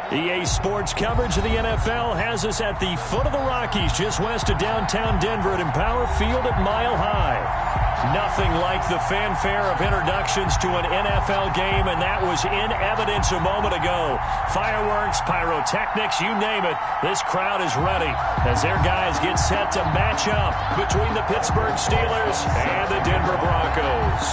EA Sports coverage of the NFL has us at the foot of the Rockies, just west of downtown Denver at Empower Field at Mile High. Nothing like the fanfare of introductions to an NFL game, and that was in evidence a moment ago. Fireworks, pyrotechnics, you name it. This crowd is ready as their guys get set to match up between the Pittsburgh Steelers and the Denver Broncos.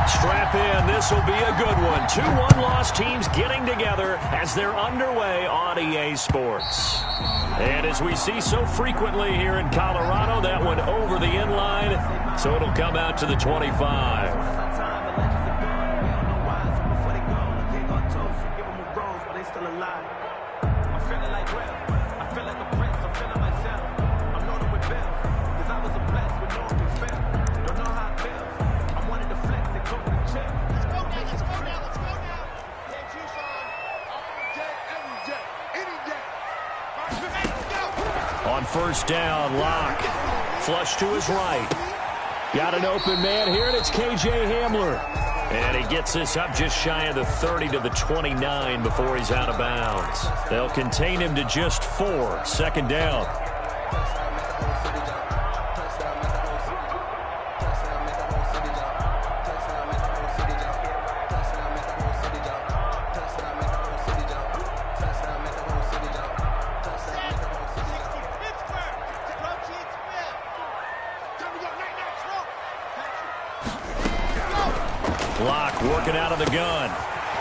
Strap in, this will be a good one. 2 one-loss teams getting together as they're underway on EA Sports. And as we see so frequently here in Colorado, that one over the inline, so it'll come out to the 25. On first down, Locke. Flush to his right. Got an open man here, and it's KJ Hamler. And he gets this up just shy of the 30 to the 29 before he's out of bounds. They'll contain him to just 4. Second down. Locke working out of the gun.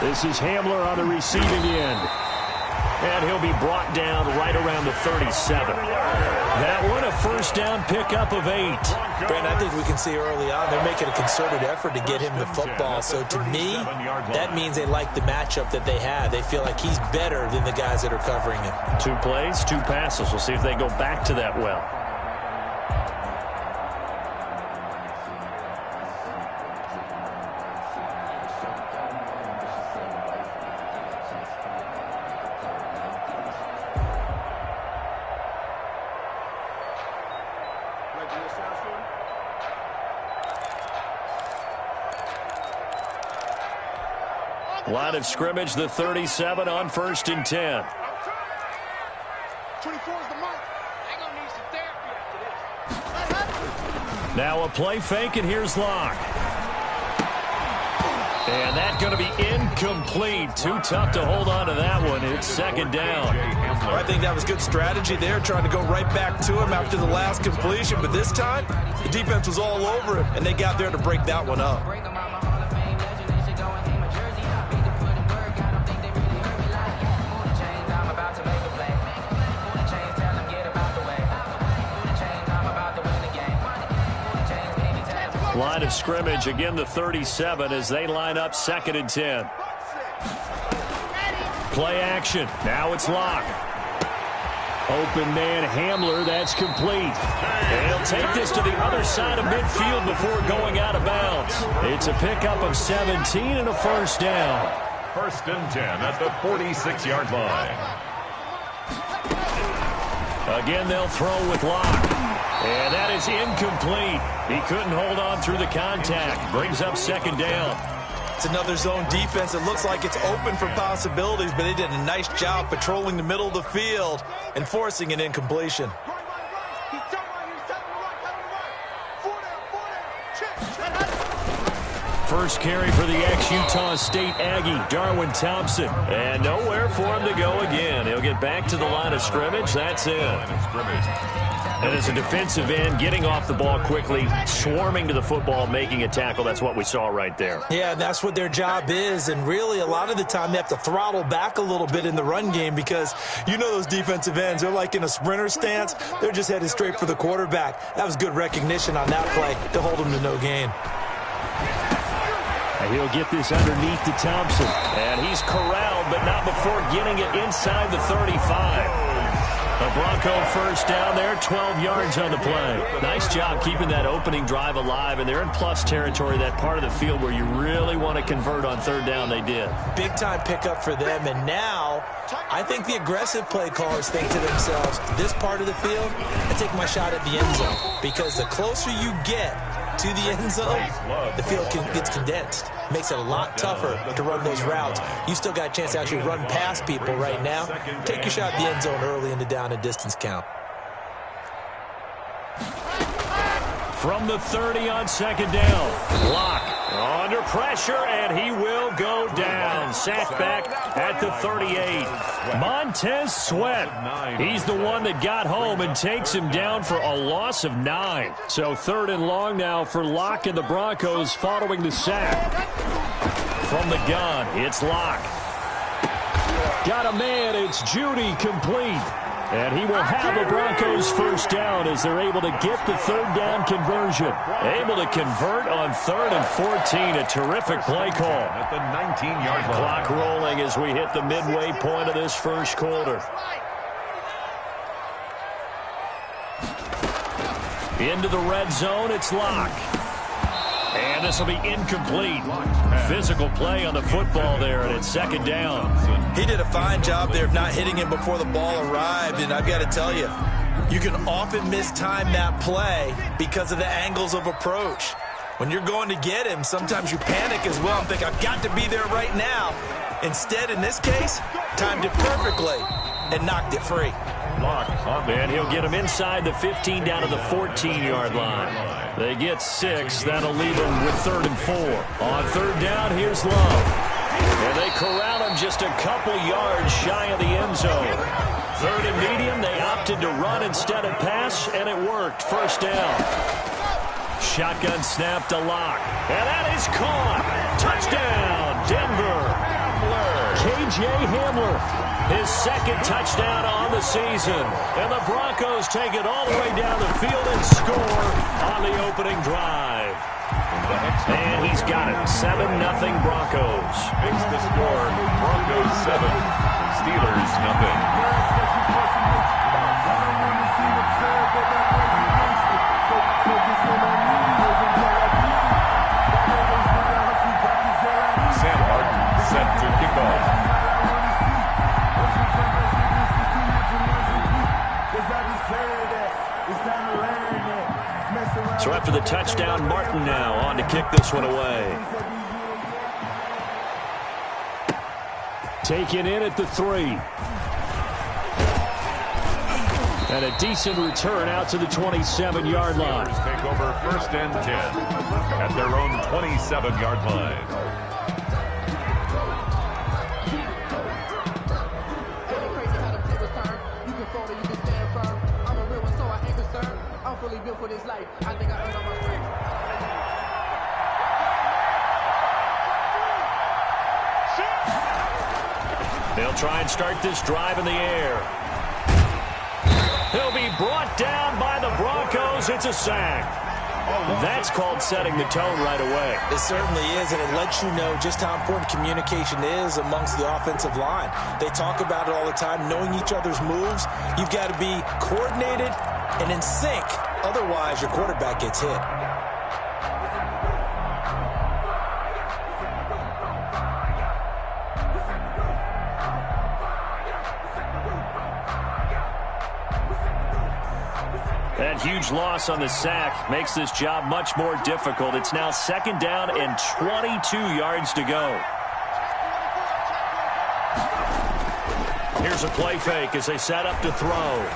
This is Hamler on the receiving end. And he'll be brought down right around the 37. That one a first down pickup of 8. Brent, I think we can see early on they're making a concerted effort to get him the football. So to me, that means they like the matchup that they have. They feel like he's better than the guys that are covering him. 2 plays, 2 passes. We'll see if they go back to that well. Line of scrimmage, the 37 on first and 10. 24 is the mark. They're going to need some therapy after this. Now a play fake, and here's Locke. And that's going to be incomplete. Too tough to hold on to that one. It's second down. I think that was good strategy there, trying to go right back to him after the last completion. But this time, the defense was all over him, and they got there to break that one up. Line of scrimmage, again the 37 as they line up second and 10. Play action. Now it's Locke. Open man Hamler, that's complete. And he'll take this to the other side of midfield before going out of bounds. It's a pickup of 17 and a first down. First and 10 at the 46-yard line. Again, they'll throw with Locke. And that is incomplete. He couldn't hold on through the contact. Brings up second down. It's another zone defense. It looks like it's open for possibilities, but they did a nice job patrolling the middle of the field and forcing an incompletion. First carry for the ex-Utah State Aggie, Darwin Thompson. And nowhere for him to go again. He'll get back to the line of scrimmage. That's it. And as a defensive end, getting off the ball quickly, swarming to the football, making a tackle. That's what we saw right there. Yeah, that's what their job is. And really, a lot of the time, they have to throttle back a little bit in the run game because you know those defensive ends, they're like in a sprinter stance. They're just headed straight for the quarterback. That was good recognition on that play to hold them to no gain. And he'll get this underneath to Thompson. And he's corralled, but not before getting it inside the 35. A Bronco first down there, 12 yards on the play. Nice job keeping that opening drive alive, and they're in plus territory, that part of the field where you really want to convert on third down. They did. Big-time pickup for them, and now I think the aggressive play callers think to themselves, this part of the field, I take my shot at the end zone, because the closer you get, to the end zone, the field gets condensed. Makes it a lot tougher to run those routes. You still got a chance to actually run past people right now. Take your shot at the end zone early in the down and distance count. From the 30 on second down. Lock under pressure, and he will go down. Sacked back at the 38. Montez Sweat. He's the one that got home and takes him down for a loss of 9. So 3rd and long now for Lock and the Broncos following the sack. From the gun, it's Lock. Got a man, it's Judy, complete. And he will have a Broncos first down as they're able to get the 3rd down conversion. Able to convert on 3rd and 14. A terrific play call. At the 19-yard line. Clock rolling as we hit the midway point of this first quarter. Into the red zone, it's Lock. And this will be incomplete. Physical play on the football there, and it's 2nd down. He did a fine job there of not hitting him before the ball arrived, and I've got to tell you, you can often mistime that play because of the angles of approach. When you're going to get him, sometimes you panic as well and think, I've got to be there right now. Instead, in this case, timed it perfectly and knocked it free. And he'll get him inside the 15 down to the 14-yard line. They get 6. That'll leave him with 3rd and 4. On 3rd down, here's Love. And they corral him just a couple yards shy of the end zone. 3rd and medium, they opted to run instead of pass, and it worked. First down. Shotgun snap to Lock. And that is caught. Touchdown, Denver. K.J. Hamler, his 2nd touchdown on the season. And the Broncos take it all the way down the field and score on the opening drive. And he's got it. 7-0 Broncos. Makes the score Broncos 7, Steelers nothing. Sam Martin set to kick off. So after the touchdown, Martin now on to kick this one away. Taken in at the 3. And a decent return out to the 27-yard line. Take over 1st and 10 at their own 27-yard line. Built for this life. I think I earned all my stripes. They'll try and start this drive in the air. He'll be brought down by the Broncos. It's a sack. That's called setting the tone right away. It certainly is, and it lets you know just how important communication is amongst the offensive line. They talk about it all the time, knowing each other's moves. You've got to be coordinated and in sync. Otherwise, your quarterback gets hit. That huge loss on the sack makes this job much more difficult. It's now 2nd down and 22 yards to go. Here's a play fake as they set up to throw.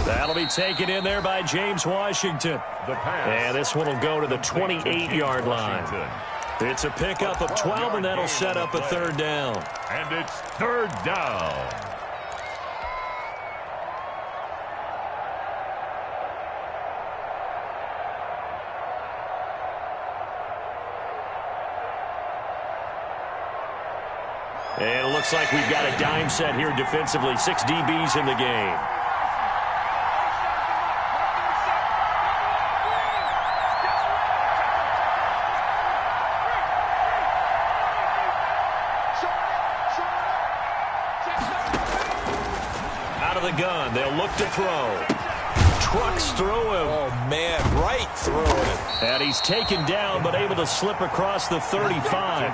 That'll be taken in there by James Washington. And this one will go to the 28-yard line. It's a pickup of 12, and that'll set up a 3rd down. And it's 3rd down. And it looks like we've got a dime set here defensively. 6 DBs in the game. Out of the gun, they'll look to throw. trucks through him. Oh, man, right through him. And he's taken down, but able to slip across the 35.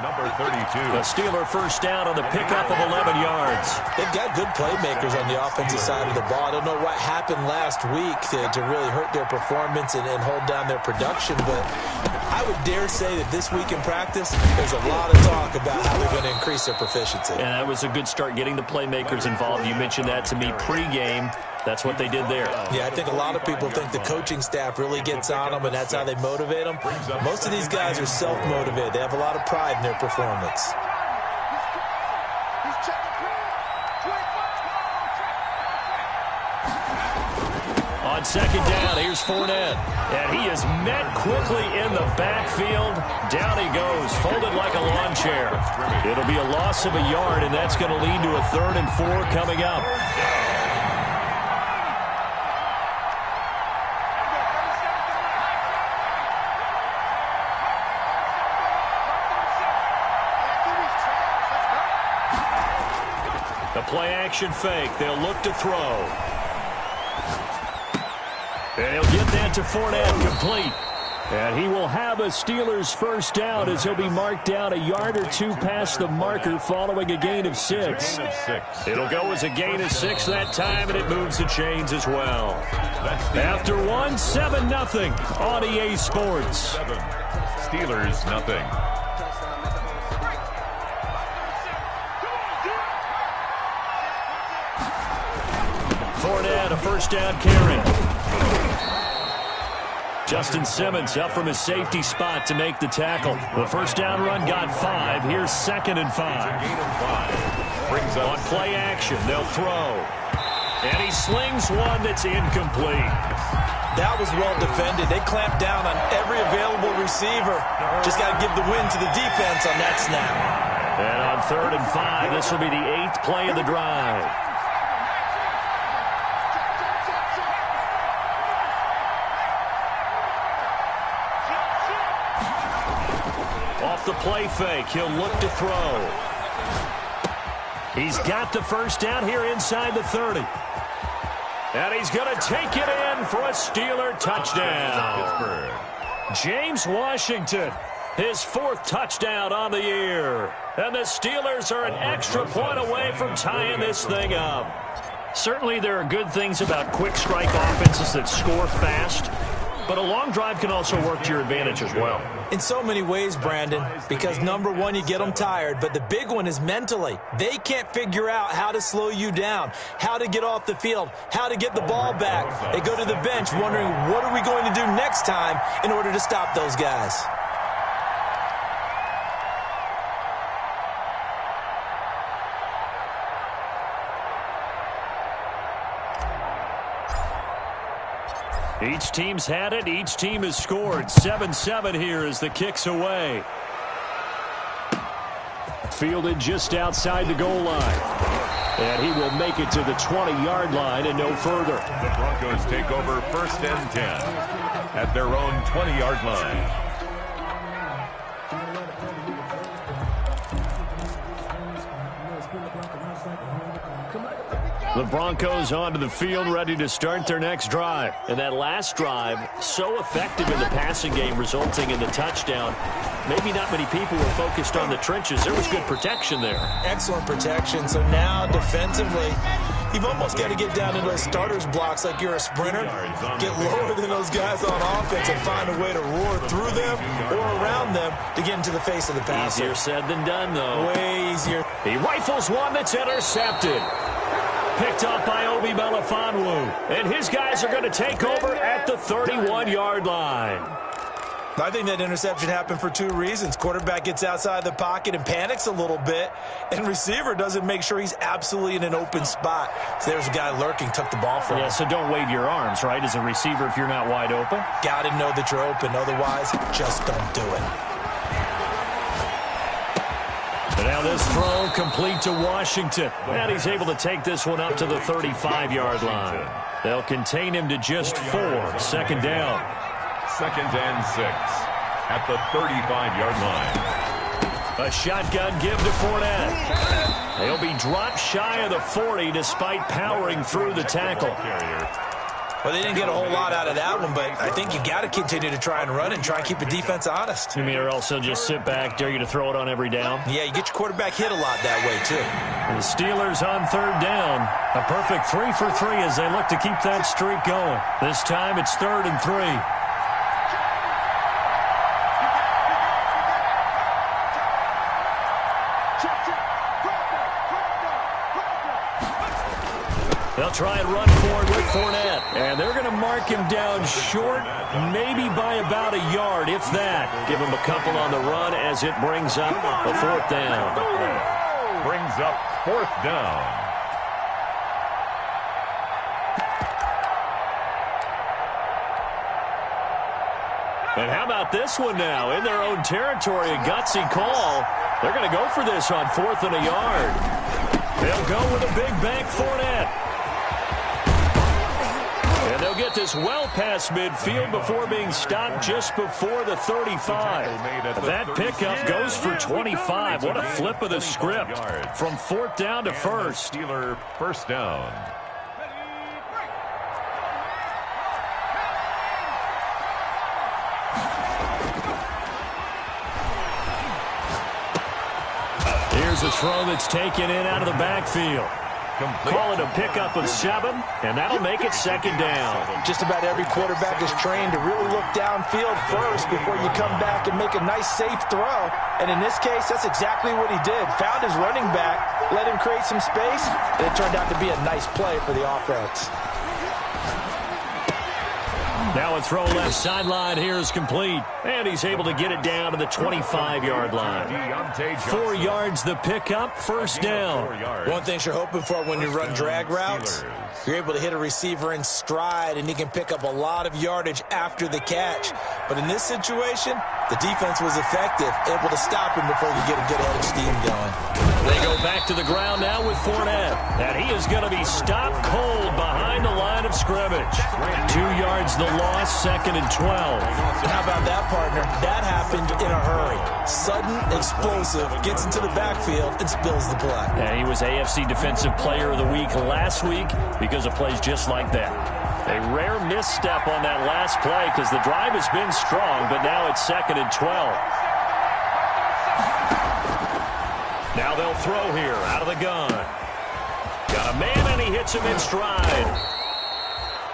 Number 32. The Steeler first down on the pickup of 11 yards. They've got good playmakers on the offensive side of the ball. I don't know what happened last week to really hurt their performance and hold down their production, but I would dare say that this week in practice, there's a lot of talk about how they're going to increase their proficiency. And that was a good start getting the playmakers involved. You mentioned that to me pregame. That's what they did there. Yeah, I think a lot of people think the coaching staff really gets on them, and that's how they motivate them. Most of these guys are self-motivated. They have a lot of pride in their performance. On second down, here's Fournette. And he is met quickly in the backfield. Down he goes, folded like a lawn chair. It'll be a loss of a yard, and that's going to lead to a 3rd and 4 coming up. The play-action fake. They'll look to throw. And he'll get that to Fournette, complete. And he will have a Steelers first down as he'll be marked down a yard or two past the marker following a gain of 6. It'll go as a gain of 6 that time, and it moves the chains as well. After 1, 7-0 on EA Sports. Steelers, nothing. Fournette, a first down carry. Justin Simmons up from his safety spot to make the tackle. The first down run got 5. Here's 2nd and 5. Brings up on play action. They'll throw. And he slings one that's incomplete. That was well defended. They clamped down on every available receiver. Just got to give the win to the defense on that snap. And on 3rd and 5, this will be the 8th play of the drive. Off the play fake, he'll look to throw. He's got the first down here inside the 30. And he's going to take it in for a Steeler touchdown. James Washington, his 4th touchdown on the year. And the Steelers are an extra point away from tying this thing up. Certainly there are good things about quick strike offenses that score fast. But a long drive can also work to your advantage as well. In so many ways, Brandon, because number one, you get them tired, but the big one is mentally. They can't figure out how to slow you down, how to get off the field, how to get the ball back. They go to the bench wondering, what are we going to do next time in order to stop those guys? Each team's had it. Each team has scored. 7-7 here as the kick's away. Fielded just outside the goal line. And he will make it to the 20-yard line and no further. The Broncos take over 1st and 10 at their own 20-yard line. The Broncos onto the field, ready to start their next drive. And that last drive, so effective in the passing game, resulting in the touchdown. Maybe not many people were focused on the trenches. There was good protection there. Excellent protection. So now, defensively, you've almost got to get down into those starters blocks like you're a sprinter. Get lower than those guys on offense and find a way to roar through them or around them to get into the face of the passer. Easier said than done, though. Way easier. He rifles one that's intercepted. Picked up by Obi Melifonwu. And his guys are going to take over at the 31-yard line. I think that interception happened for 2 reasons. Quarterback gets outside the pocket and panics a little bit, and receiver doesn't make sure he's absolutely in an open spot. So there's a guy lurking, took the ball from him. Yeah, so don't wave your arms, right, as a receiver if you're not wide open. Got to know that you're open. Otherwise, just don't do it. And now this throw complete to Washington. And he's able to take this one up to the 35-yard line. They'll contain him to just 4. 2nd down. 2nd and 6 at the 35-yard line. A shotgun give to Fournette. He'll be dropped shy of the 40 despite powering through the tackle. Well, they didn't get a whole lot out of that one, but I think you got to continue to try and run and try and keep the defense honest. You mean or also just sit back, dare you to throw it on every down? Yeah, you get your quarterback hit a lot that way, too. And the Steelers on third down. A perfect 3 for 3 as they look to keep that streak going. This time it's 3rd and 3. They'll try and run forward with Fournette. And they're going to mark him down short, maybe by about a yard, if that. Give him a couple on the run as it brings up a 4th down. Brings up 4th down. And how about this one now? In their own territory, a gutsy call. They're going to go for this on 4th and a yard. They'll go with a big bank Fournette. And they'll get this well past midfield before being stopped just before the 35. That pickup goes for 25. What a flip of the script from 4th down to 1st. Steeler 1st down. Here's a throw that's taken in out of the backfield. Call it a pickup of 7, and that'll make it 2nd down. Just about every quarterback is trained to really look downfield first before you come back and make a nice, safe throw. And in this case, that's exactly what he did. Found his running back, let him create some space, and it turned out to be a nice play for the offense. Now a throw left sideline here is complete. And he's able to get it down to the 25-yard line. 4 yards the pickup, 1st down. One thing you're hoping for when you run drag routes, you're able to hit a receiver in stride, and he can pick up a lot of yardage after the catch. But in this situation, the defense was effective, able to stop him before he could get a good head of steam going. They go back to the ground now with Fournette. And he is going to be stopped cold behind the line of scrimmage. 2 yards the loss, 2nd and 12. How about that, partner? That happened in a hurry. Sudden, explosive, gets into the backfield, and spills the play. And he was AFC Defensive Player of the Week last week because of plays just like that. A rare misstep on that last play because the drive has been strong, but now it's 2nd and 12. Now they'll throw here out of the gun. Got a man, and he hits him in stride.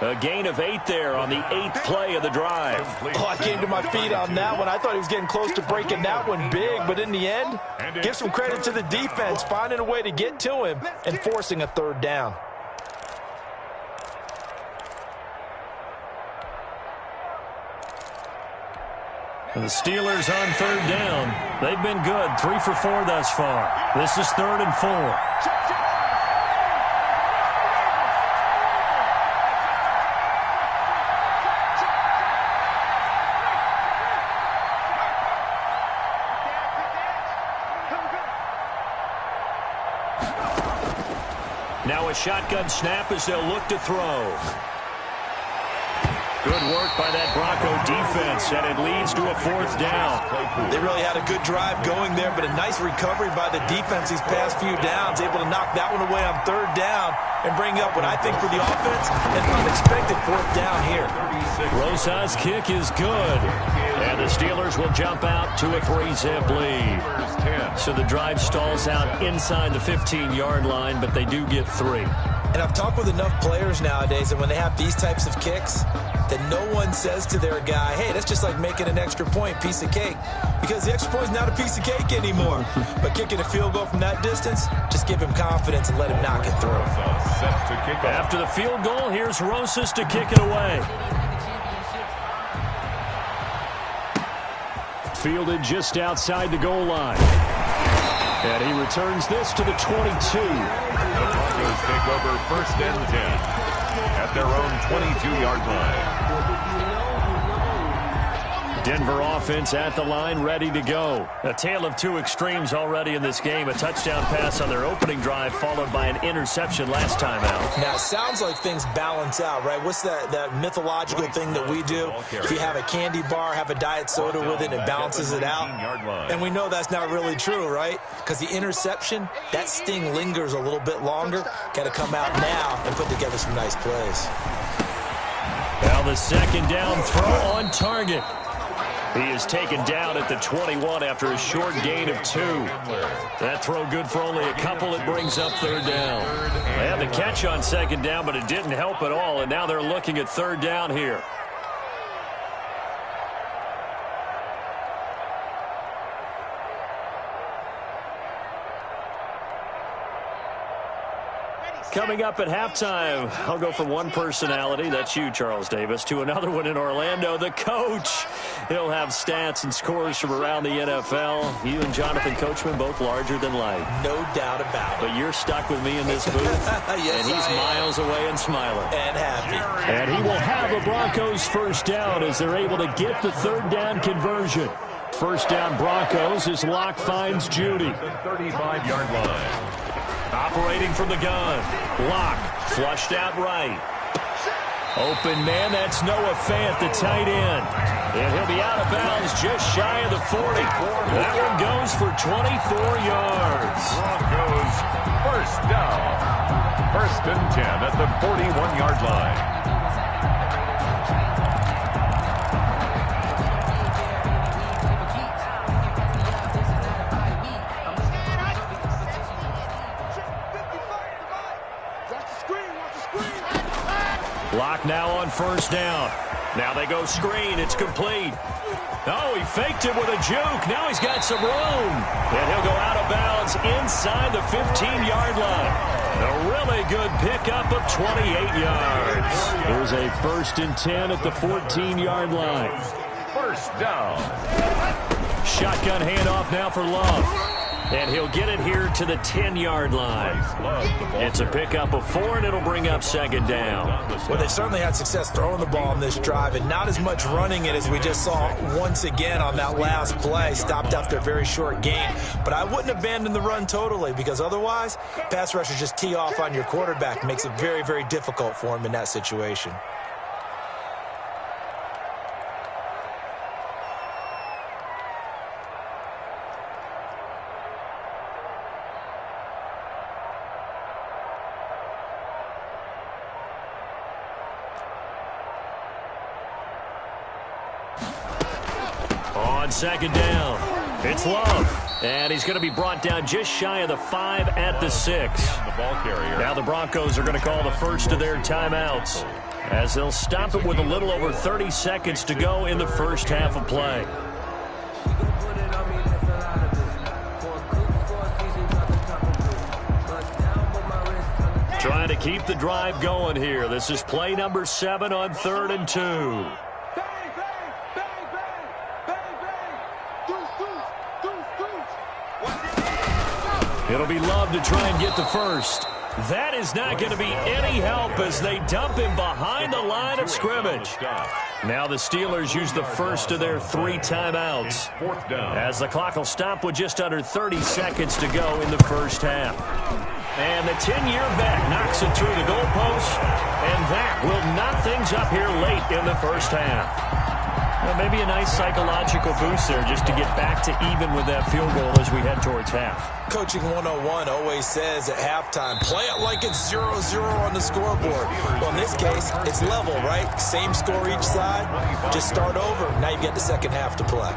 A gain of 8 there on the 8th play of the drive. Oh, I came to my feet on that one. I thought he was getting close to breaking that one big, but in the end, give some credit to the defense, finding a way to get to him and forcing a 3rd down. And the Steelers on 3rd down. They've been good, 3 for 4 thus far. This is 3rd and 4. Now a shotgun snap as they'll look to throw. Good work by that Bronco defense, and it leads to a 4th down. They really had a good drive going there, but a nice recovery by the defense these past few downs, able to knock that one away on 3rd down and bring up what I think for the offense, an unexpected 4th down here. Rosa's kick is good, and the Steelers will jump out to a 3-zip lead. So the drive stalls out inside the 15-yard line, but they do get 3. And I've talked with enough players nowadays, and when they have these types of kicks, that no one says to their guy, hey, that's just like making an extra point, piece of cake. Because the extra point is not a piece of cake anymore. But kicking a field goal from that distance, just give him confidence and let him knock it through. After the field goal, here's Rosas to kick it away. Fielded just outside the goal line. And he returns this to the 22. The Broncos take over 1st and 10 at their own 22-yard line. Denver offense at the line, ready to go. A tale of 2 extremes already in this game. A touchdown pass on their opening drive, followed by an interception last time out. Now, it sounds like things balance out, right? What's that mythological thing that we do? If you have a candy bar, have a diet soda with it, and it balances it out. And we know that's not really true, right? Because the interception, that sting lingers a little bit longer. Got to come out now and put together some nice plays. Now the second down throw on target. He is taken down at the 21 after a short gain of 2. That throw good for only a couple. It brings up third down. They had the catch on second down, but it didn't help at all, and now they're looking at third down here. Coming up at halftime, I'll go from one personality, that's you, Charles Davis, to another one in Orlando, the coach. He'll have stats and scores from around the NFL. You and Jonathan Coachman, both larger than life. No doubt about it. But you're stuck with me in this booth, yes, and he's miles away and smiling. And happy. And he will have a Broncos first down as they're able to get the third down conversion. First down Broncos as Locke finds Judy. 35-yard line. Operating from the gun. Locke flushed out right. Open man, that's Noah Fant, the tight end. And he'll be out of bounds just shy of the 40. That one goes for 24 yards. Broncos first down. First and 10 at the 41-yard line. Locke now on first down. Now they go screen. It's complete. Oh, he faked it with a juke. Now he's got some room. And he'll go out of bounds inside the 15-yard line. A really good pickup of 28 yards. There's a first and 10 at the 14-yard line. First down. Shotgun handoff now for Love. And he'll get it here to the 10-yard line. It's a pickup of 4, and it'll bring up second down. Well, they certainly had success throwing the ball on this drive, and not as much running it as we just saw once again on that last play. Stopped after a very short gain. But I wouldn't abandon the run totally, because otherwise, pass rushers just tee off on your quarterback. Makes it very, very difficult for him in that situation. Second down. It's Love. And he's going to be brought down just shy of the 5 at the 6. Now the Broncos are going to call the first of their timeouts as they'll stop it with a little over 30 seconds to go in the first half of play. Trying to keep the drive going here. This is play number 7 on 3rd and 2. It'll be Love to try and get the first. That is not going to be any help as they dump him behind the line of scrimmage. Now the Steelers use the first of their 3 timeouts as the clock will stop with just under 30 seconds to go in the first half. And the 10-year vet knocks it through the goalpost, and that will knot things up here late in the first half. Well, maybe a nice psychological boost there just to get back to even with that field goal as we head towards half. Coaching 101 always says at halftime, play it like it's 0-0 on the scoreboard. Well, in this case, it's level, right? Same score each side. Just start over. Now you get the second half to play.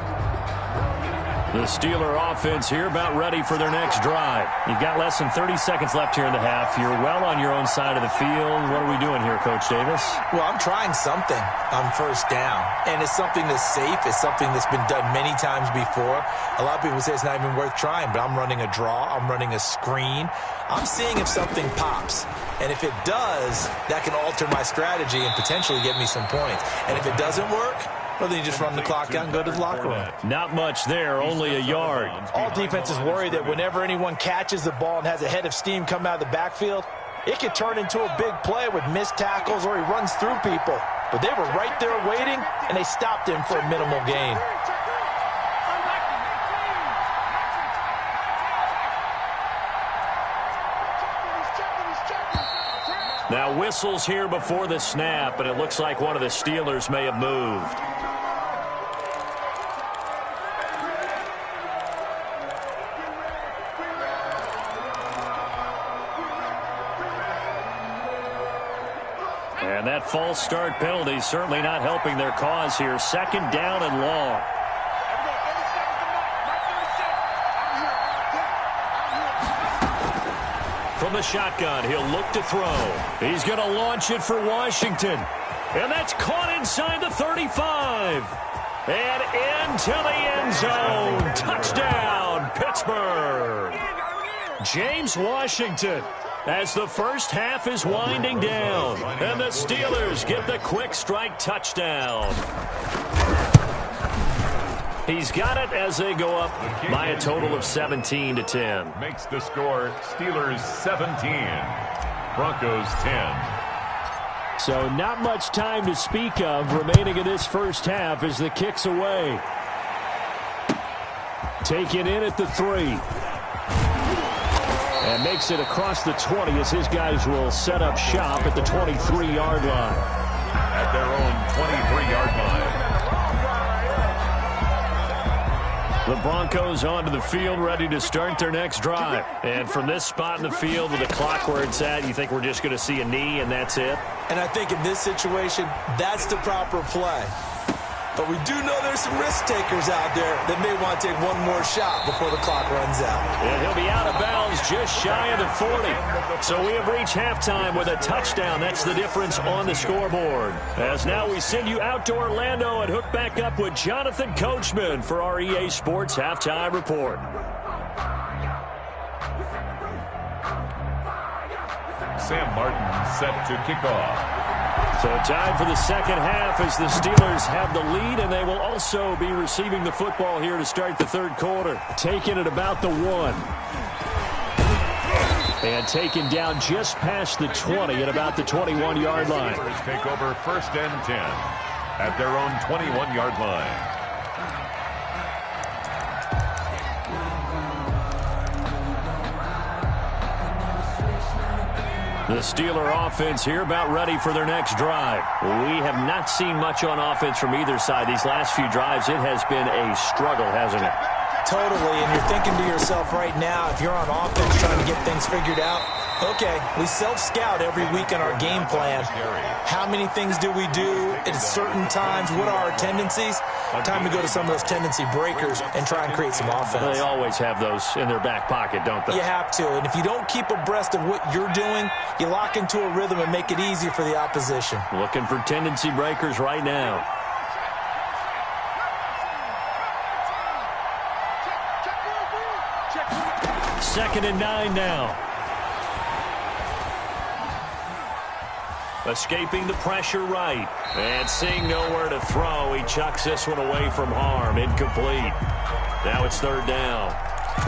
The Steeler offense here about ready for their next drive. You've got less than 30 seconds left here in the half. You're well on your own side of the field. What are we doing here, Coach Davis? Well, I'm trying something on first down. And it's something that's safe. It's something that's been done many times before. A lot of people say it's not even worth trying, but I'm running a draw. I'm running a screen. I'm seeing if something pops. And if it does, that can alter my strategy and potentially get me some points. And if it doesn't work, well, then you just run the clock out and go to the locker room. Not much there, only a yard. All defenses worry that whenever anyone catches the ball and has a head of steam come out of the backfield, it could turn into a big play with missed tackles or he runs through people. But they were right there waiting, and they stopped him for a minimal gain. Now whistles here before the snap, and it looks like one of the Steelers may have moved. And that false start penalty certainly not helping their cause here. Second down and long. From the shotgun, he'll look to throw. He's going to launch it for Washington. And that's caught inside the 35. And into the end zone. Touchdown, Pittsburgh. James Washington, as the first half is winding down. And the Steelers get the quick strike touchdown. He's got it as they go up by a total of 17-10. Makes the score Steelers 17, Broncos 10. So not much time to speak of remaining in this first half as the kick's away. Taken in at the 3. And makes it across the 20 as his guys will set up shop at the 23-yard line. At their own 23-yard line. The Broncos onto the field, ready to start their next drive. And from this spot in the field with the clock where it's at, you think we're just going to see a knee and that's it? And I think in this situation, that's the proper play. But we do know there's some risk takers out there that may want to take one more shot before the clock runs out. And he'll be out of bounds just shy of the 40. So we have reached halftime with a touchdown. That's the difference on the scoreboard. As now we send you out to Orlando and hook back up with Jonathan Coachman for our EA Sports Halftime Report. Sam Martin set to kick off. So time for the second half as the Steelers have the lead, and they will also be receiving the football here to start the third quarter. Taken at about the 1. And taken down just past the 20 at about the 21-yard line. Steelers take over first and 10 at their own 21-yard line. The Steeler offense here about ready for their next drive. We have not seen much on offense from either side. These last few drives, it has been a struggle, hasn't it? Totally, and you're thinking to yourself right now, if you're on offense trying to get things figured out, okay, we self-scout every week in our game plan. How many things do we do at certain times? What are our tendencies? Time to go to some of those tendency breakers and try and create some offense. They always have those in their back pocket, don't they? You have to, and if you don't keep abreast of what you're doing, you lock into a rhythm and make it easy for the opposition. Looking for tendency breakers right now. Second and 9 now. Escaping the pressure right. And seeing nowhere to throw, he chucks this one away from harm. Incomplete. Now it's third down.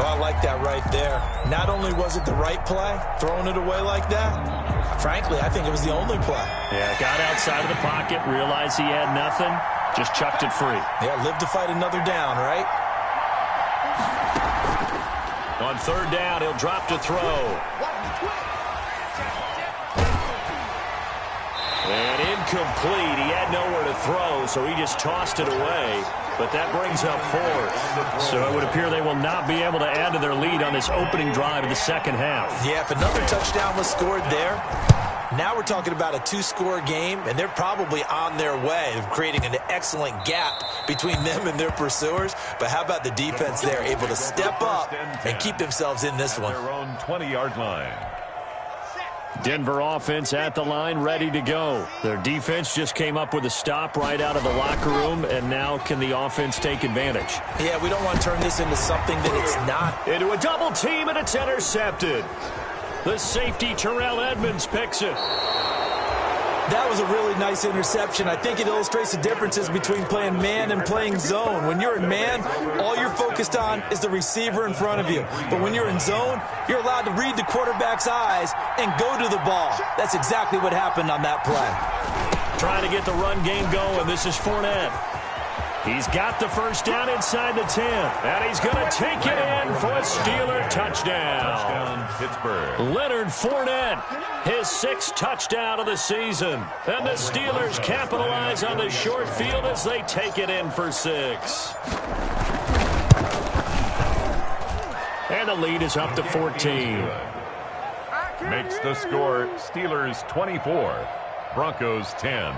Oh, I like that right there. Not only was it the right play, throwing it away like that, frankly, I think it was the only play. Yeah, got outside of the pocket, realized he had nothing, just chucked it free. Yeah, live to fight another down, right? On third down, he'll drop to throw. And incomplete. He had nowhere to throw, so he just tossed it away. But that brings up fourth. So it would appear they will not be able to add to their lead on this opening drive of the second half. Yeah, if another touchdown was scored there, now we're talking about a 2-score game, and they're probably on their way of creating an excellent gap between them and their pursuers. But how about the defense there, able to step up and keep themselves in this one? Their own 20-yard line. Denver offense at the line, ready to go. Their defense just came up with a stop right out of the locker room, and now can the offense take advantage? Yeah, we don't want to turn this into something that it's not. Into a double team, and it's intercepted. The safety, Terrell Edmonds, picks it. That was a really nice interception. I think it illustrates the differences between playing man and playing zone. When you're in man, all you're focused on is the receiver in front of you. But when you're in zone, you're allowed to read the quarterback's eyes and go to the ball. That's exactly what happened on that play. Trying to get the run game going. This is Fournette. He's got the first down inside the 10. And he's going to take it in for a Steeler touchdown. Pittsburgh. Leonard Fournette, his 6th touchdown of the season. And the Steelers capitalize on the short field as they take it in for 6. And the lead is up to 14. Makes the score Steelers 24, Broncos 10.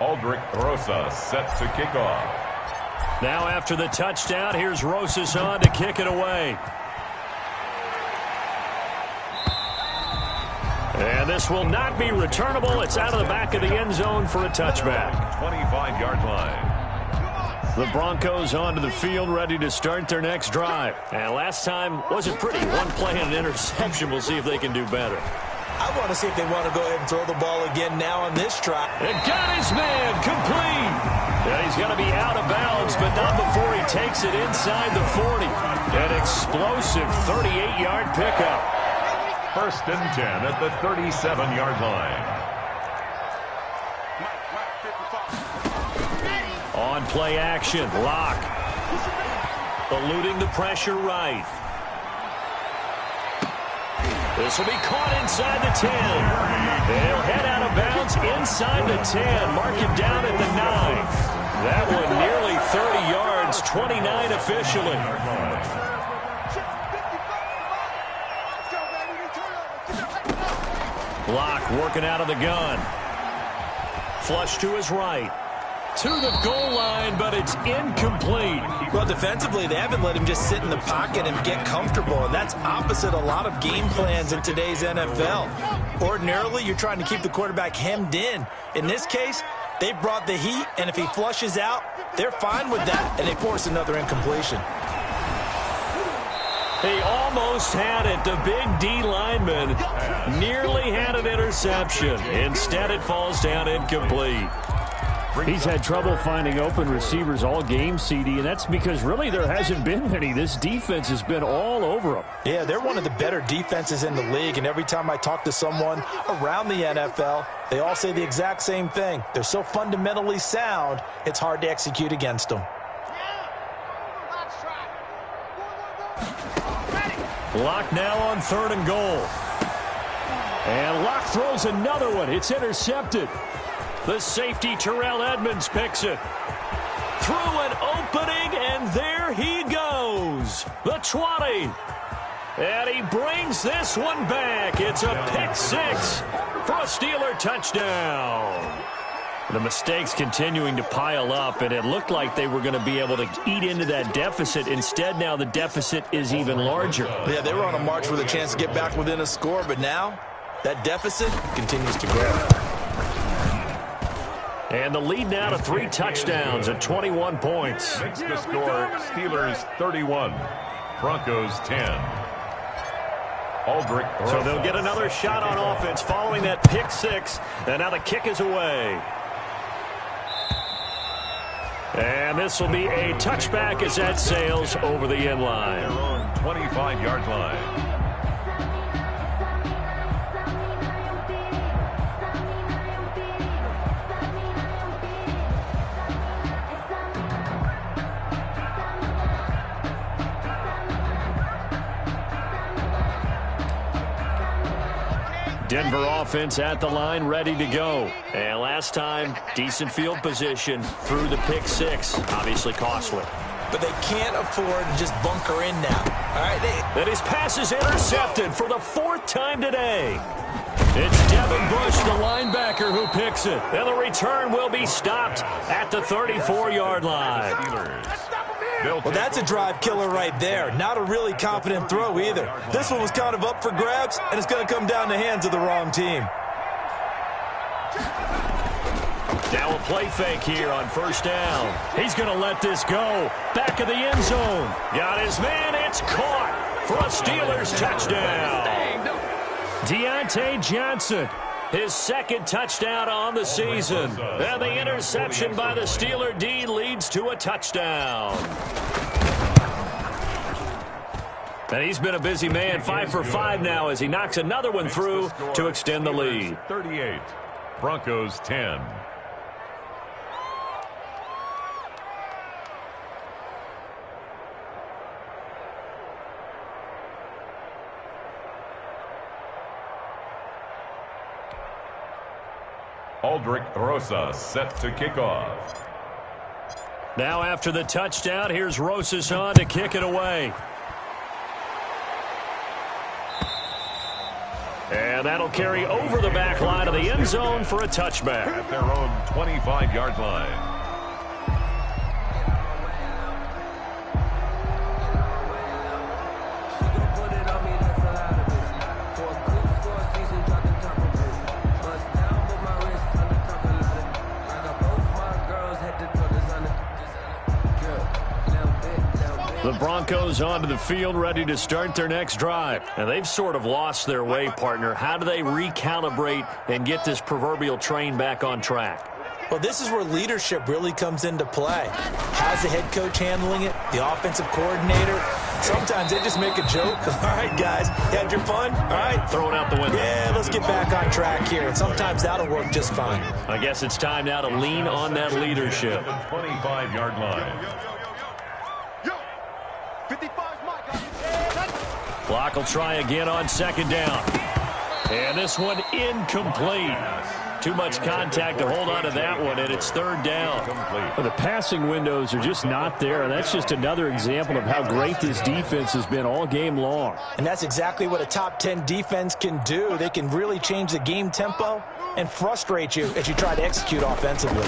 Aldrich Rosas set to kick off. Now after the touchdown, here's Rosas on to kick it away. And this will not be returnable. It's out of the back of the end zone for a touchback. 25-yard line. The Broncos onto the field, ready to start their next drive. And last time wasn't pretty. One play and an interception. We'll see if they can do better. I want to see if they want to go ahead and throw the ball again now on this try. And got his man complete. And he's going to be out of bounds, but not before he takes it inside the 40. An explosive 38-yard pickup. First and 10 at the 37-yard line. On play action, Locke. Eluding the pressure right. This will be caught inside the 10. They'll head out of bounds inside the 10. Mark him down at the 9. That one nearly 30 yards, 29 officially. Locke working out of the gun. Flush to his right. To the goal line, but it's incomplete. Well, defensively, they haven't let him just sit in the pocket and get comfortable, and that's opposite a lot of game plans in today's NFL. Ordinarily, you're trying to keep the quarterback hemmed in. In this case, they brought the heat, and if he flushes out, they're fine with that, and they force another incompletion. He almost had it. The big D lineman nearly had an interception. Instead, it falls down incomplete. He's had trouble finding open receivers all game, CD, and that's because really there hasn't been many. This defense has been all over them. Yeah, they're one of the better defenses in the league, and every time I talk to someone around the NFL, they all say the exact same thing. They're so fundamentally sound, it's hard to execute against them. Locke now on 3rd and goal. And Locke throws another one. It's intercepted. The safety, Terrell Edmonds, picks it. Through an opening, and there he goes. The 20. And he brings this one back. It's a pick 6 for a Steeler touchdown. The mistakes continuing to pile up, and it looked like they were going to be able to eat into that deficit. Instead, now the deficit is even larger. Yeah, they were on a march with a chance to get back within a score, but now that deficit continues to grow. And the lead now to 3 touchdowns at 21 points. Makes the score Steelers 31, Broncos 10. Aldrich. So they'll get another shot on offense following that pick 6. And now the kick is away. And this will be a touchback as that sails over the end line. 25-yard line. Denver offense at the line, ready to go. And last time, decent field position through the pick 6. Obviously costly. But they can't afford to just bunker in now. All right, And his pass is intercepted for the 4th time today. It's Devin Bush, the linebacker, who picks it. And the return will be stopped at the 34-yard line. Well, that's a drive killer right there. Not a really confident throw either. This one was kind of up for grabs, and it's going to come down the hands of the wrong team. Now a play fake here on 1st down. He's going to let this go. Back of the end zone. Got his man. It's caught for a Steelers touchdown. Deontay Johnson, his 2nd touchdown on the season. And the interception by the Steeler D leads to a touchdown. And he's been a busy man, 5 for 5 now as he knocks another one through to extend the lead. 38, Broncos 10. Aldrich Rosas set to kick off. Now after the touchdown, here's Rosas on to kick it away. And that'll carry over the back line of the end zone for a touchback. At their own 25-yard line. The Broncos onto the field, ready to start their next drive. And they've sort of lost their way, partner. How do they recalibrate and get this proverbial train back on track? Well, this is where leadership really comes into play. How's the head coach handling it? The offensive coordinator? Sometimes they just make a joke. All right, guys, you had your fun? All right. Throw it out the window. Yeah, let's get back on track here. And sometimes that'll work just fine. I guess it's time now to lean on that leadership. 25-yard line. Clock will try again on second down. And this one incomplete. Too much contact to hold on to that one, and it's third down. Well, the passing windows are just not there, and that's just another example of how great this defense has been all game long. And that's exactly what a top 10 defense can do. They can really change the game tempo and frustrate you as you try to execute offensively.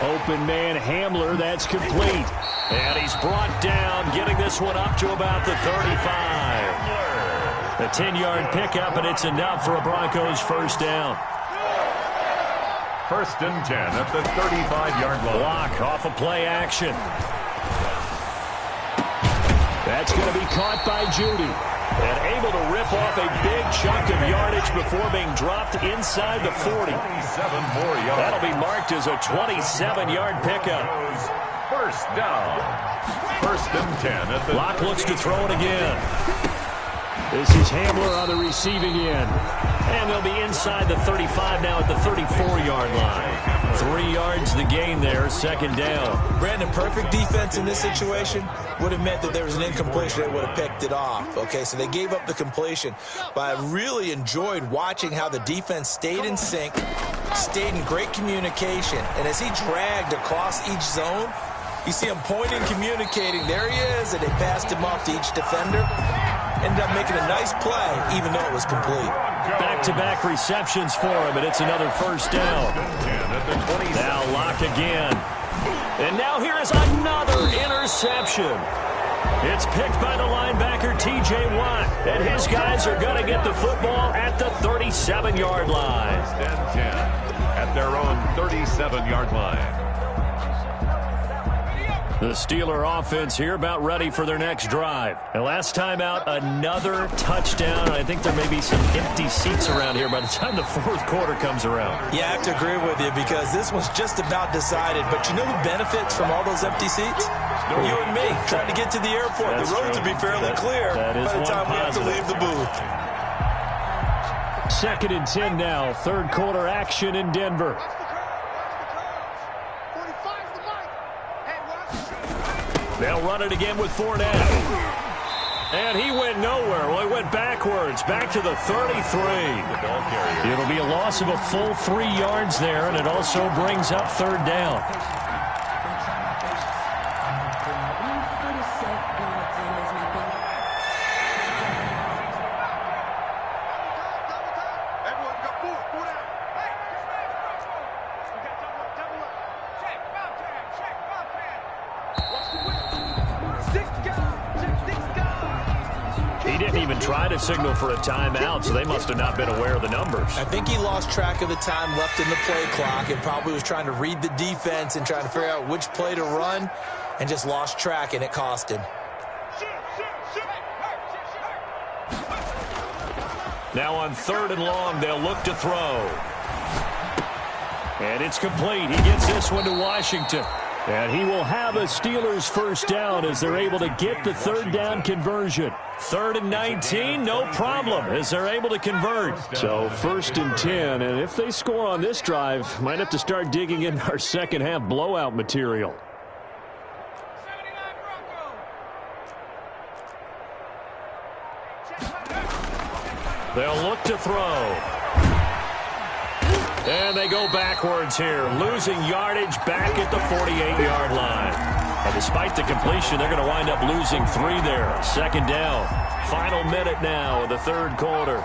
Open man Hamler, that's complete. And he's brought down, getting this one up to about the 35. A 10-yard pickup, and it's enough for a Broncos first down. First and 10 at the 35-yard line. Block off of play action. That's going to be caught by Judy. And able to rip off a big chunk of yardage before being dropped inside the 40. 27 more yards. That'll be marked as a 27-yard pickup. First down. First and 10 at the... Locke looks to throw it again. This is Hamler on the receiving end. And they'll be inside the 35 now at the 34-yard line. 3 yards the gain there, second down. Brandon, perfect defense in this situation would have meant that there was an incompletion. They would have picked it off. Okay, so they gave up the completion. But I really enjoyed watching how the defense stayed in sync, stayed in great communication. And as he dragged across each zone, you see him pointing, communicating. There he is, and they passed him off to each defender. Ended up making a nice play, even though it was complete. Back-to-back receptions for him, and it's another first down. Now Locke again. And now here is another interception. It's picked by the linebacker, T.J. Watt. And his guys are going to get the football at the 37-yard line. First and 10 at their own 37-yard line. The Steeler offense here about ready for their next drive. And last time out, another touchdown. I think there may be some empty seats around here by the time the fourth quarter comes around. Yeah, I have to agree with you because this one's just about decided. But you know who benefits from all those empty seats? You and me, trying to get to the airport. That's the roads true. will be fairly clear by the time we have to leave the booth. Second and 10 now. Third quarter action in Denver. They'll run it again with Fournette. And he went nowhere. Well, he went backwards, back to the 33. It'll be a loss of a full 3 yards there, and it also brings up third down. He didn't even try to signal for a timeout, so they must have not been aware of the numbers. I think he lost track of the time left in the play clock and probably was trying to read the defense and trying to figure out which play to run and just lost track, and it cost him. Now on third and long, they'll look to throw. And it's complete. He gets this one to Washington. And he will have a Steelers first down as they're able to get the third down conversion. 3rd and 19, no problem, as they're able to convert. So first and 10, and if they score on this drive, might have to start digging in our second half blowout material. They'll look to throw. And they go backwards here, losing yardage back at the 48-yard line. And despite the completion, they're going to wind up losing 3 there. Second down. Final minute now of the third quarter.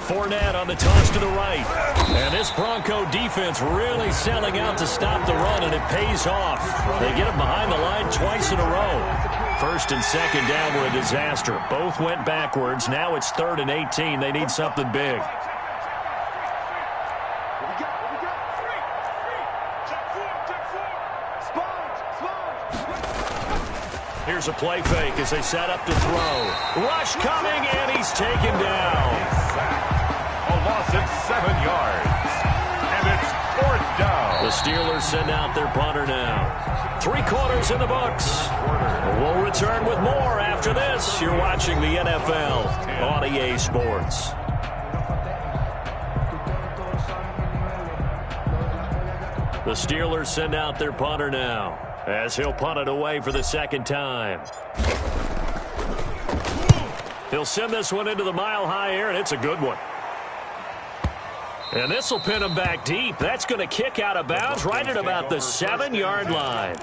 Fournette on the toss to the right. And this Bronco defense really selling out to stop the run, and it pays off. They get him behind the line twice in a row. First and second down were a disaster. Both went backwards. Now it's 3rd and 18. They need something big. Here's a play fake as they set up to throw. Rush coming, and he's taken down. A loss of 7 yards. And it's 4th down. The Steelers send out their punter now. 3 quarters in the books. We'll return with more after this. You're watching the NFL on EA Sports. The Steelers send out their punter now as he'll punt it away for the second time. He'll send this one into the mile-high air, and it's a good one. And this will pin him back deep. That's going to kick out of bounds right at about the 7-yard line.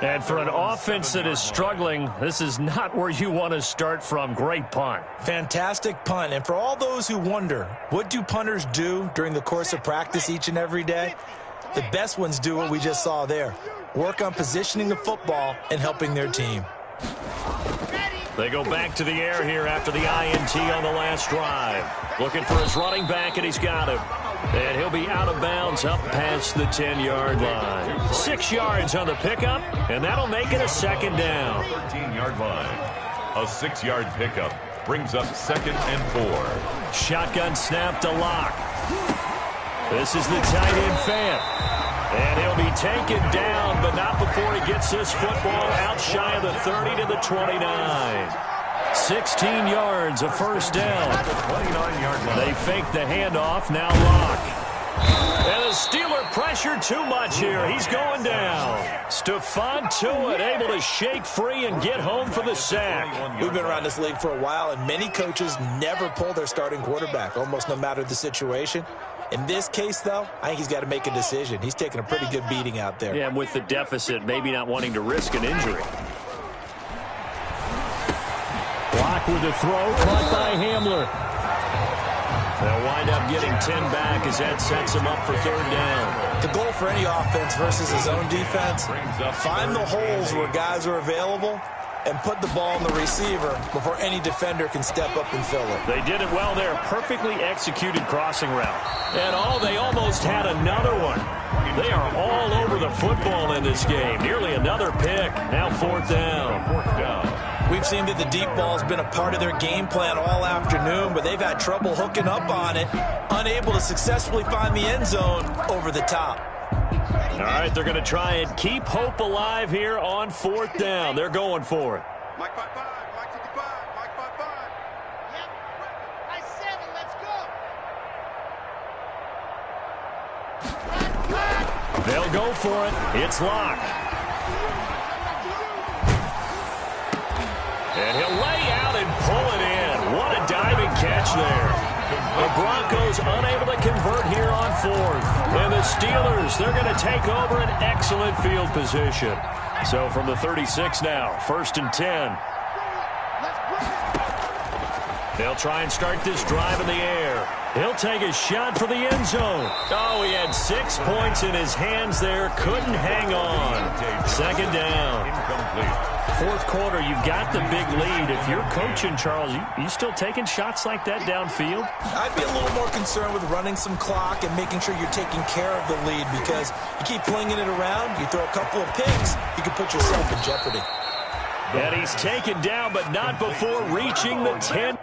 And for an offense that is struggling, this is not where you want to start from. Great punt. Fantastic punt. And for all those who wonder, what do punters do during the course of practice each and every day? The best ones do what we just saw there. Work on positioning the football and helping their team. They go back to the air here after the INT on the last drive. Looking for his running back, and he's got him. And he'll be out of bounds up past the 10-yard line. 6 yards on the pickup, and that'll make it a second down. 13-yard line. A 6-yard pickup brings up 2nd and 4. Shotgun snap to Lock. This is the tight end fan. And he'll be taken down, but not before he gets this football out shy of the 30 to the 29. 16 yards, a first down. 29-yard line. They fake the handoff, now Lock. And the Steeler pressure too much here. He's going down. Stephon Tuitt able to shake free and get home for the sack. We've been around this league for a while, and many coaches never pull their starting quarterback, almost no matter the situation. In this case, though, I think he's got to make a decision. He's taking a pretty good beating out there. Yeah, and with the deficit, maybe not wanting to risk an injury. Block with the throw, caught by Hamler. They'll wind up getting 10 back as that sets him up for 3rd down. The goal for any offense versus his own defense, find the holes where guys are available and put the ball in the receiver before any defender can step up and fill it. They did it well there. Perfectly executed crossing route. And they almost had another one. They are all over the football in this game. Nearly another pick. Now 4th down. 4th down. We've seen that the deep ball has been a part of their game plan all afternoon, but they've had trouble hooking up on it, unable to successfully find the end zone over the top. All right, they're going to try and keep hope alive here on 4th down. They're going for it. Mike 5-5, Mike 55, Mike 5-5. Yep, Mike 7, let's go. They'll go for it. It's Lock. And he'll lay out and pull it in. What a diving catch there. The Broncos unable to convert here on 4th. And the Steelers, they're going to take over an excellent field position. So from the 36 now, 1st and 10. They'll try and start this drive in the air. He'll take a shot for the end zone. Oh, he had 6 points in his hands there. Couldn't hang on. 2nd down. Incomplete. 4th quarter, you've got the big lead. If you're coaching, Charles, you still taking shots like that downfield? I'd be a little more concerned with running some clock and making sure you're taking care of the lead, because you keep flinging it around, you throw a couple of picks, you can put yourself in jeopardy. And he's taken down, but not before reaching the 10.